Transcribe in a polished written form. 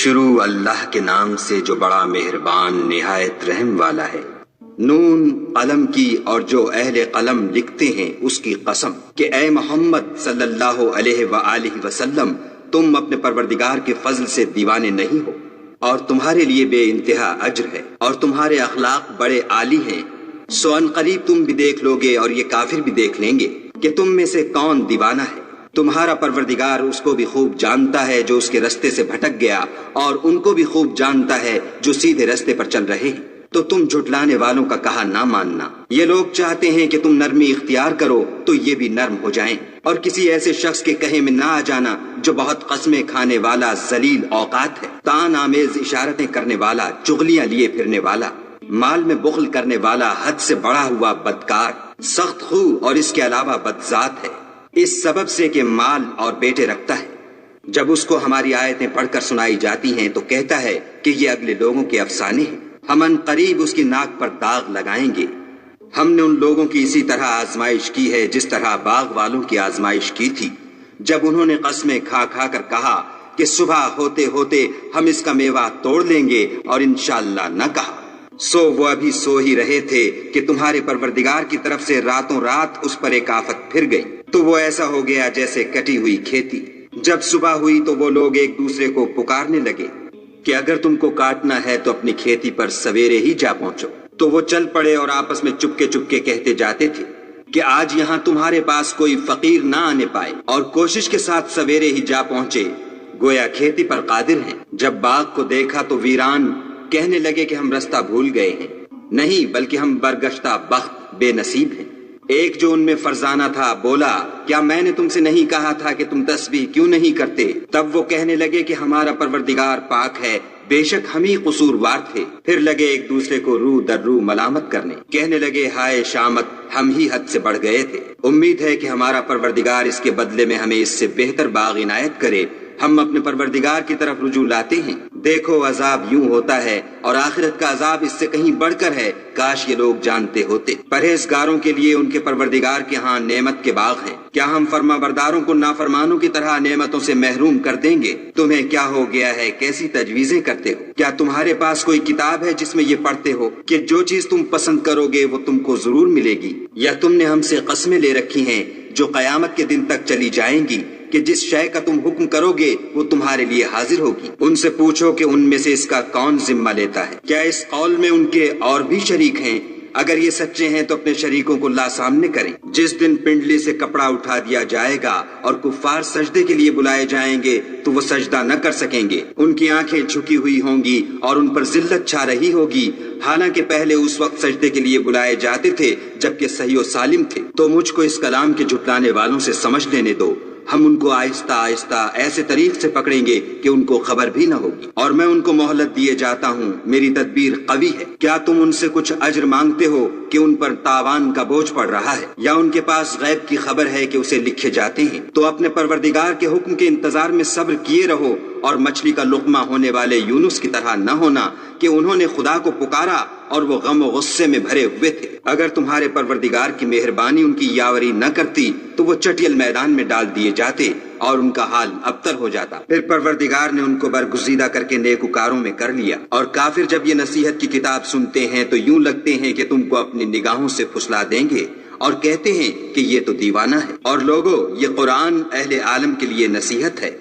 شروع اللہ کے نام سے جو بڑا مہربان نہایت رحم والا ہے۔ نون قلم کی اور جو اہل قلم لکھتے ہیں اس کی قسم کہ اے محمد صلی اللہ علیہ وآلہ وسلم تم اپنے پروردگار کے فضل سے دیوانے نہیں ہو، اور تمہارے لیے بے انتہا اجر ہے، اور تمہارے اخلاق بڑے عالی ہیں۔ سو ان قریب تم بھی دیکھ لوگے اور یہ کافر بھی دیکھ لیں گے کہ تم میں سے کون دیوانہ ہے۔ تمہارا پروردگار اس کو بھی خوب جانتا ہے جو اس کے رستے سے بھٹک گیا، اور ان کو بھی خوب جانتا ہے جو سیدھے رستے پر چل رہے ہیں۔ تو تم جھٹلانے والوں کا کہا نہ ماننا۔ یہ لوگ چاہتے ہیں کہ تم نرمی اختیار کرو تو یہ بھی نرم ہو جائیں، اور کسی ایسے شخص کے کہے میں نہ آ جانا جو بہت قسمیں کھانے والا ذلیل اوقات ہے، طعن آمیز اشارتیں کرنے والا، چغلیاں لیے پھرنے والا، مال میں بخل کرنے والا، حد سے بڑا ہوا بدکار، سخت خو اور اس کے علاوہ بدذات ہے، اس سبب سے کہ مال اور بیٹے رکھتا ہے۔ جب اس کو ہماری آیتیں پڑھ کر سنائی جاتی ہیں تو کہتا ہے کہ یہ اگلے لوگوں کے افسانے ہیں، ہم ان قریب اس کی ناک پر داغ لگائیں گے۔ ہم نے ان لوگوں کی اسی طرح آزمائش کی ہے جس طرح باغ والوں کی آزمائش کی تھی، جب انہوں نے قسمیں کھا کھا کر کہا کہ صبح ہوتے ہوتے ہم اس کا میوہ توڑ لیں گے، اور انشاءاللہ نہ کہا۔ سو وہ ابھی سو ہی رہے تھے کہ تمہارے پروردگار کی طرف سے راتوں رات اس پر ایک آفت پھر گئی، تو وہ ایسا ہو گیا جیسے کٹی ہوئی کھیتی۔ جب صبح ہوئی تو وہ لوگ ایک دوسرے کو پکارنے لگے کہ اگر تم کو کاٹنا ہے تو اپنی کھیتی پر سویرے ہی جا پہنچو۔ تو وہ چل پڑے اور آپس میں چپکے چپکے کہتے جاتے تھے کہ آج یہاں تمہارے پاس کوئی فقیر نہ آنے پائے، اور کوشش کے ساتھ سویرے ہی جا پہنچے، گویا کھیتی پر قادر ہیں۔ جب باغ کو دیکھا تو ویران، کہنے لگے کہ ہم رستہ بھول گئے ہیں، نہیں بلکہ ہم برگشتہ بخت بے نصیب ہیں۔ ایک جو ان میں فرزانہ تھا بولا، کیا میں نے تم سے نہیں کہا تھا کہ تم تسبیح کیوں نہیں کرتے؟ تب وہ کہنے لگے کہ ہمارا پروردگار پاک ہے، بے شک ہم ہی قصوروار تھے۔ پھر لگے ایک دوسرے کو رو در رو ملامت کرنے، کہنے لگے ہائے شامت، ہم ہی حد سے بڑھ گئے تھے۔ امید ہے کہ ہمارا پروردگار اس کے بدلے میں ہمیں اس سے بہتر باغ عنایت کرے۔ ہم اپنے پروردگار کی طرف رجوع لاتے ہیں۔ دیکھو عذاب یوں ہوتا ہے، اور آخرت کا عذاب اس سے کہیں بڑھ کر ہے، کاش یہ لوگ جانتے ہوتے۔ پرہیزگاروں کے لیے ان کے پروردگار کے ہاں نعمت کے باغ ہیں۔ کیا ہم فرما برداروں کو نافرمانوں کی طرح نعمتوں سے محروم کر دیں گے؟ تمہیں کیا ہو گیا ہے، کیسی تجویزیں کرتے ہو؟ کیا تمہارے پاس کوئی کتاب ہے جس میں یہ پڑھتے ہو کہ جو چیز تم پسند کرو گے وہ تم کو ضرور ملے گی؟ یا تم نے ہم سے قسمیں لے رکھی ہیں جو قیامت کے دن تک چلی جائیں گی کہ جس شے کا تم حکم کرو گے وہ تمہارے لیے حاضر ہوگی؟ ان سے پوچھو کہ ان میں سے اس کا کون ذمہ لیتا ہے؟ کیا اس قول میں ان کے اور بھی شریک ہیں؟ اگر یہ سچے ہیں تو اپنے شریکوں کو لا سامنے کریں۔ جس دن پنڈلی سے کپڑا اٹھا دیا جائے گا اور کفار سجدے کے لیے بلائے جائیں گے تو وہ سجدہ نہ کر سکیں گے، ان کی آنکھیں جھکی ہوئی ہوں گی اور ان پر ذلت چھا رہی ہوگی، حالانکہ پہلے اس وقت سجدے کے لیے بلائے جاتے تھے جبکہ صحیح و سالم تھے۔ تو مجھ کو اس کلام کے جھٹلانے والوں سے سمجھ لینے دو، ہم ان کو آہستہ آہستہ ایسے طریق سے پکڑیں گے کہ ان کو خبر بھی نہ ہوگی، اور میں ان کو مہلت دیے جاتا ہوں، میری تدبیر قوی ہے۔ کیا تم ان سے کچھ اجر مانگتے ہو کہ ان پر تاوان کا بوجھ پڑ رہا ہے، یا ان کے پاس غیب کی خبر ہے کہ اسے لکھے جاتے ہیں؟ تو اپنے پروردگار کے حکم کے انتظار میں صبر کیے رہو، اور مچھلی کا لقمہ ہونے والے یونس کی طرح نہ ہونا کہ انہوں نے خدا کو پکارا اور وہ غم و غصے میں بھرے ہوئے تھے۔ اگر تمہارے پروردگار کی مہربانی ان کی یاوری نہ کرتی تو وہ چٹیل میدان میں ڈال دیے جاتے اور ان کا حال ابتر ہو جاتا۔ پھر پروردگار نے ان کو برگزیدہ کر کے نیکوکاروں میں کر لیا، اور کافر جب یہ نصیحت کی کتاب سنتے ہیں تو یوں لگتے ہیں کہ تم کو اپنی نگاہوں سے پھسلا دیں گے، اور کہتے ہیں کہ یہ تو دیوانہ ہے۔ اور لوگو، یہ قرآن اہل عالم کے لیے نصیحت ہے۔